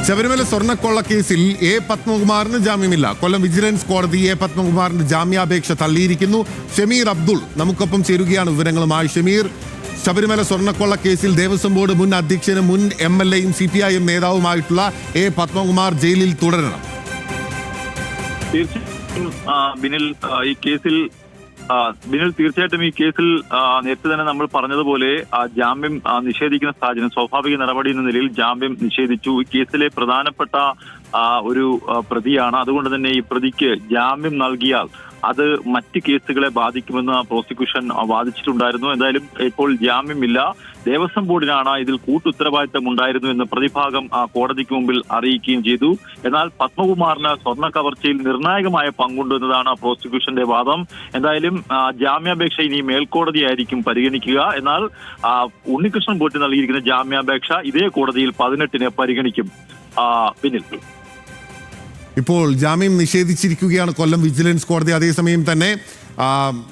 ശബരിമല സ്വർണ്ണക്കൊള്ള കേസിൽ A പത്മകുമാറിന് ജാമ്യമില്ല. Kollam vigilance കോടതി എ പത്മകുമാറിന്റെ ജാമ്യാപേക്ഷ തള്ളിയിരിക്കുന്നു. ഷമീർ അബ്ദുൾ നമുക്കൊപ്പം ചേരുകയാണ് വിവരങ്ങളുമായി. ഷമീർ, ശബരിമല സ്വർണ്ണക്കൊള്ള കേസിൽ ദേവസ്വം ബോർഡ് മുൻ അധ്യക്ഷനും മുൻ MLA-യും CPIM നേതാവുമായിട്ടുള്ള എ പത്മകുമാർ ജയിലിൽ തുടരണം. തീർച്ചയായിട്ടും ഈ കേസിൽ നേരത്തെ തന്നെ നമ്മൾ പറഞ്ഞതുപോലെ ജാമ്യം നിഷേധിക്കുന്ന സാഹചര്യം സ്വാഭാവിക നടപടി എന്ന നിലയിൽ ജാമ്യം നിഷേധിച്ചു. ഈ കേസിലെ പ്രധാനപ്പെട്ട ഒരു പ്രതിയാണ്. അതുകൊണ്ട് തന്നെ ഈ പ്രതിക്ക് ജാമ്യം നൽകിയാൽ അത് മറ്റ് കേസുകളെ ബാധിക്കുമെന്ന് പ്രോസിക്യൂഷൻ വാദിച്ചിട്ടുണ്ടായിരുന്നു. എന്തായാലും ഇപ്പോൾ ജാമ്യമില്ല. ദേവസ്വം ബോർഡിനാണ് ഇതിൽ കൂട്ടുത്തരവാദിത്തം ഉണ്ടായിരുന്നു എന്ന് പ്രതിഭാഗം കോടതിക്ക് മുമ്പിൽ അറിയിക്കുകയും ചെയ്തു. എന്നാൽ പത്മകുമാറിന് സ്വർണ്ണ കവർച്ചയിൽ നിർണായകമായ പങ്കുണ്ട് എന്നതാണ് പ്രോസിക്യൂഷന്റെ വാദം. എന്തായാലും ജാമ്യാപേക്ഷ ഇനി മേൽക്കോടതിയായിരിക്കും പരിഗണിക്കുക. എന്നാൽ ഉണ്ണികൃഷ്ണൻ പോറ്റി നൽകിയിരിക്കുന്ന ജാമ്യാപേക്ഷ ഇതേ കോടതിയിൽ 18-ന് പരിഗണിക്കും. ഇപ്പോൾ ജാമ്യം നിഷേധിച്ചിരിക്കുകയാണ് കൊല്ലം വിജിലൻസ് കോടതി. അതേസമയം തന്നെ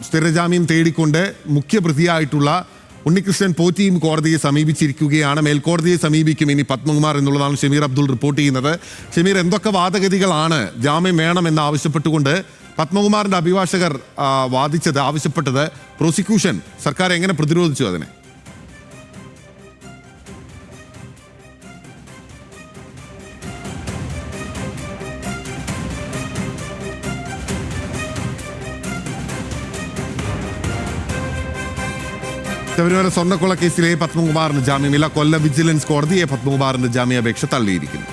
സ്ഥിരജാമ്യം തേടിക്കൊണ്ട് മുഖ്യപ്രതിയായിട്ടുള്ള ഉണ്ണികൃഷ്ണൻ പോറ്റിയും കോടതിയെ സമീപിച്ചിരിക്കുകയാണ്. മേൽക്കോടതിയെ സമീപിക്കും ഇനി പത്മകുമാർ എന്നുള്ളതാണ് ഷമീർ അബ്ദുൾ റിപ്പോർട്ട് ചെയ്യുന്നത്. ഷമീർ, എന്തൊക്കെ വാദഗതികളാണ് ജാമ്യം വേണമെന്ന് ആവശ്യപ്പെട്ടുകൊണ്ട് പത്മകുമാറിന്റെ അഭിഭാഷകർ ആവശ്യപ്പെട്ടത്? പ്രോസിക്യൂഷൻ സർക്കാർ എങ്ങനെ പ്രതിരോധിച്ചു അതിനെ? ശബരിമല സ്വർണ്ണക്കൊള്ള കേസിലെ പത്മകുമാറിന് ജാമ്യമില്ല. കൊല്ലം വിജിലൻസ് കോടതി പത്മകുമാറിന്റെ ജാമ്യാപേക്ഷ തള്ളിയിരിക്കുന്നു.